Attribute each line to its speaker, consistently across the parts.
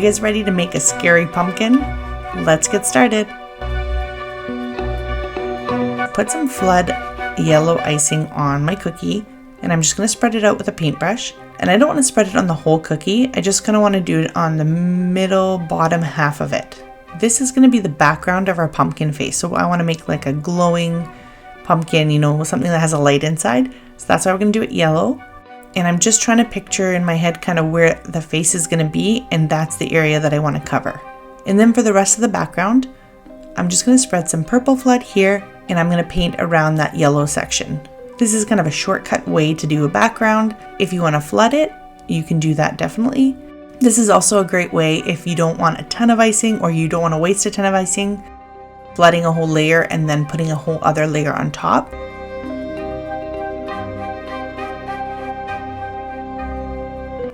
Speaker 1: guys ready to make a scary pumpkin? Let's get started. Put some flood yellow icing on my cookie, and I'm just going to spread it out with a paintbrush. And I don't want to spread it on the whole cookie, I just kind of want to do it on the middle bottom half of it. This is going to be the background of our pumpkin face, so I want to make like a glowing pumpkin, you know, something that has a light inside. So that's why we're going to do it yellow. And I'm just trying to picture in my head kind of where the face is going to be, and that's the area that I want to cover. And then for the rest of the background, I'm just going to spread some purple flood here, and I'm going to paint around that yellow section. This is kind of a shortcut way to do a background. If you want to flood it, you can do that definitely. This is also a great way if you don't want a ton of icing or you don't want to waste a ton of icing, flooding a whole layer and then putting a whole other layer on top.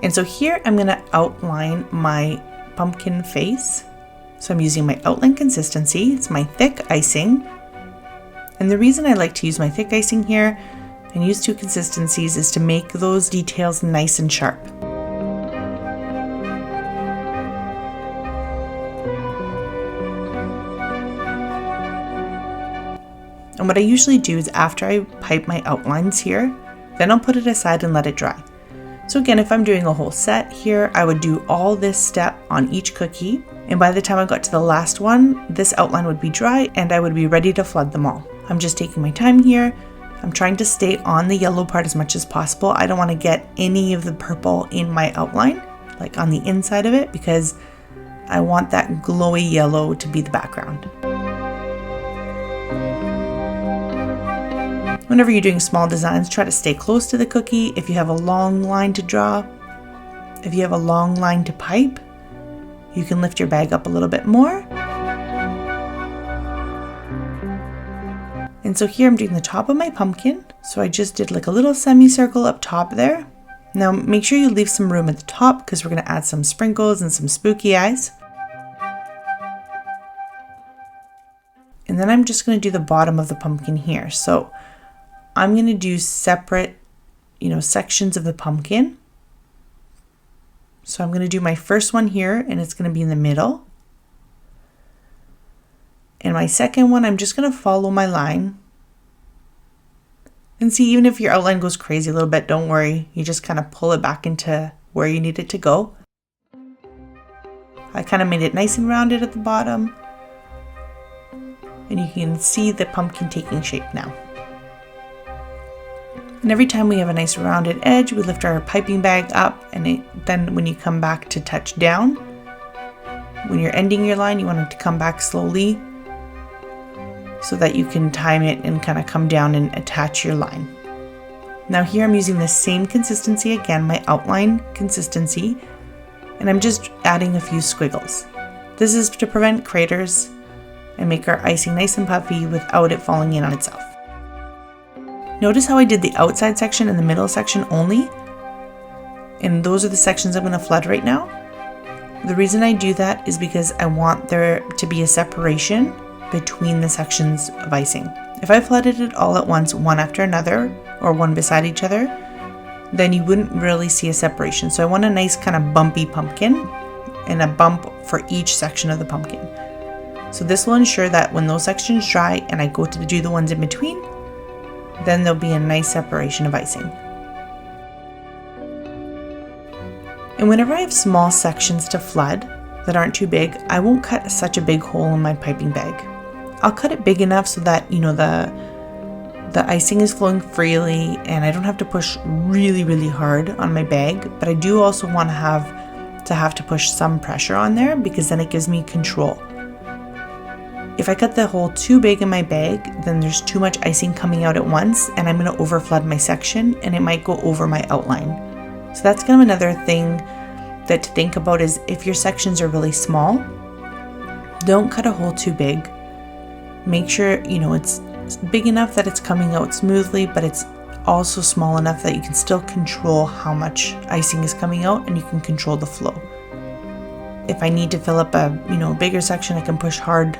Speaker 1: And so here I'm going to outline my pumpkin face. So I'm using my outline consistency. It's my thick icing. And the reason I like to use my thick icing here and use two consistencies is to make those details nice and sharp. And what I usually do is after I pipe my outlines here, then I'll put it aside and let it dry. So again, if I'm doing a whole set here, I would do all this step on each cookie. And by the time I got to the last one, this outline would be dry and I would be ready to flood them all. I'm just taking my time here. I'm trying to stay on the yellow part as much as possible. I don't want to get any of the purple in my outline, like on the inside of it, because I want that glowy yellow to be the background. Whenever you're doing small designs, try to stay close to the cookie. If you have a long line to draw, if you have a long line to pipe, you can lift your bag up a little bit more. And so here I'm doing the top of my pumpkin. So I just did like a little semicircle up top there. Now make sure you leave some room at the top because we're going to add some sprinkles and some spooky eyes. And then I'm just going to do the bottom of the pumpkin here. So I'm going to do separate, sections of the pumpkin. So I'm going to do my first one here, and it's going to be in the middle. And my second one, I'm just going to follow my line. And see, even if your outline goes crazy a little bit, don't worry. You just kind of pull it back into where you need it to go. I kind of made it nice and rounded at the bottom. And you can see the pumpkin taking shape now. And every time we have a nice rounded edge, we lift our piping bag up, and then when you come back to touch down, when you're ending your line, you want it to come back slowly so that you can time it and kind of come down and attach your line. Now here I'm using the same consistency again, my outline consistency, and I'm just adding a few squiggles. This is to prevent craters and make our icing nice and puffy without it falling in on itself. Notice how I did the outside section and the middle section only, and those are the sections I'm going to flood right now. The reason I do that is because I want there to be a separation between the sections of icing. If I flooded it all at once, one after another, or one beside each other, then you wouldn't really see a separation. So I want a nice kind of bumpy pumpkin and a bump for each section of the pumpkin. So this will ensure that when those sections dry and I go to do the ones in between, then there'll be a nice separation of icing. And whenever I have small sections to flood that aren't too big, I won't cut such a big hole in my piping bag. I'll cut it big enough so that, the icing is flowing freely and I don't have to push really, really hard on my bag, but I do also want to have to push some pressure on there because then it gives me control. If I cut the hole too big in my bag, then there's too much icing coming out at once and I'm going to overflood my section and it might go over my outline. So that's kind of another thing that to think about is if your sections are really small, don't cut a hole too big. Make sure, it's big enough that it's coming out smoothly, but it's also small enough that you can still control how much icing is coming out and you can control the flow. If I need to fill up a, bigger section, I can push hard.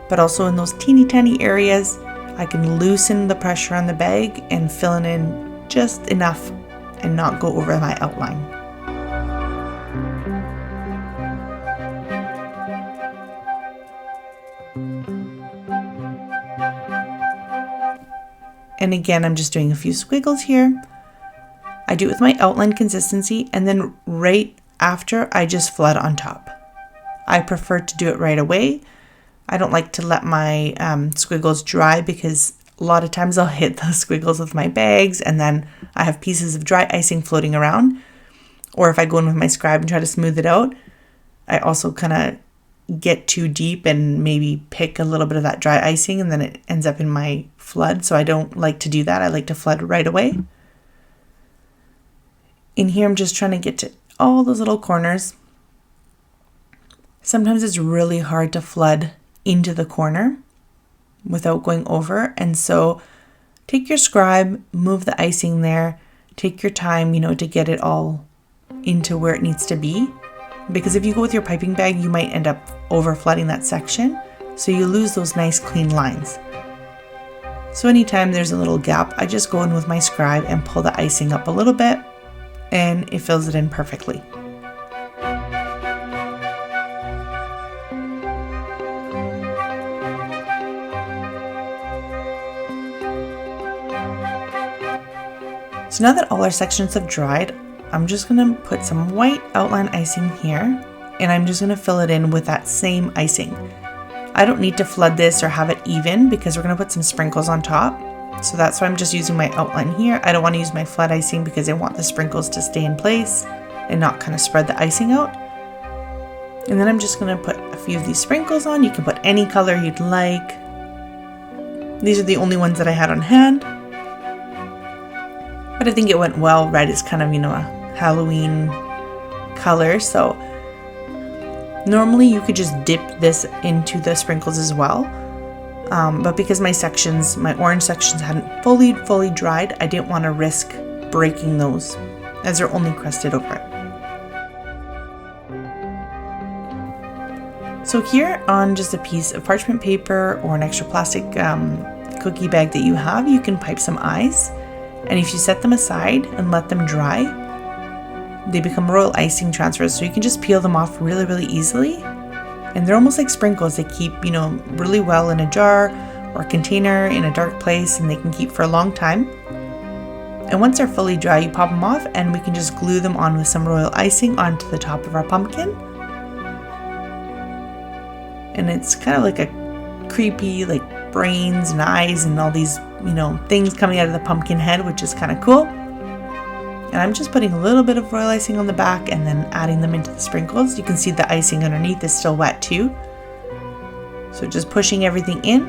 Speaker 1: But also in those teeny tiny areas, I can loosen the pressure on the bag and fill it in just enough and not go over my outline. And again, I'm just doing a few squiggles here. I do it with my outline consistency, and then right after I just flood on top. I prefer to do it right away. I don't like to let my squiggles dry because a lot of times I'll hit those squiggles with my bags and then I have pieces of dry icing floating around. Or if I go in with my scribe and try to smooth it out, I also kind of get too deep and maybe pick a little bit of that dry icing and then it ends up in my flood. So I don't like to do that. I like to flood right away. In here, I'm just trying to get to all those little corners. Sometimes it's really hard to flood into the corner without going over. And so take your scribe, move the icing there, take your time, to get it all into where it needs to be. Because if you go with your piping bag, you might end up over flooding that section. So you lose those nice clean lines. So anytime there's a little gap, I just go in with my scribe and pull the icing up a little bit, and it fills it in perfectly. So now that all our sections have dried, I'm just going to put some white outline icing here, and I'm just going to fill it in with that same icing. I don't need to flood this or have it even because we're going to put some sprinkles on top. So that's why I'm just using my outline here. I don't want to use my flood icing because I want the sprinkles to stay in place and not kind of spread the icing out. And then I'm just going to put a few of these sprinkles on. You can put any color you'd like. These are the only ones that I had on hand. But I think it went well. Red is kind of, a Halloween color. So normally you could just dip this into the sprinkles as well. But because my orange sections hadn't fully dried, I didn't want to risk breaking those as they're only crusted over it. So here on just a piece of parchment paper or an extra plastic cookie bag that you have, you can pipe some eyes. And if you set them aside and let them dry, they become royal icing transfers. So you can just peel them off really, really easily. And they're almost like sprinkles. They keep, really well in a jar or a container in a dark place, and they can keep for a long time. And once they're fully dry, you pop them off and we can just glue them on with some royal icing onto the top of our pumpkin. And it's kind of like a creepy, like brains and eyes and all these, things coming out of the pumpkin head, which is kind of cool. And I'm just putting a little bit of royal icing on the back and then adding them into the sprinkles. You can see the icing underneath is still wet too. So just pushing everything in.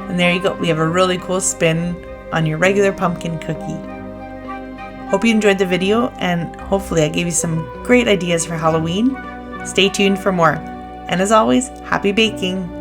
Speaker 1: And there you go. We have a really cool spin on your regular pumpkin cookie. Hope you enjoyed the video, and hopefully I gave you some great ideas for Halloween. Stay tuned for more. And as always, happy baking!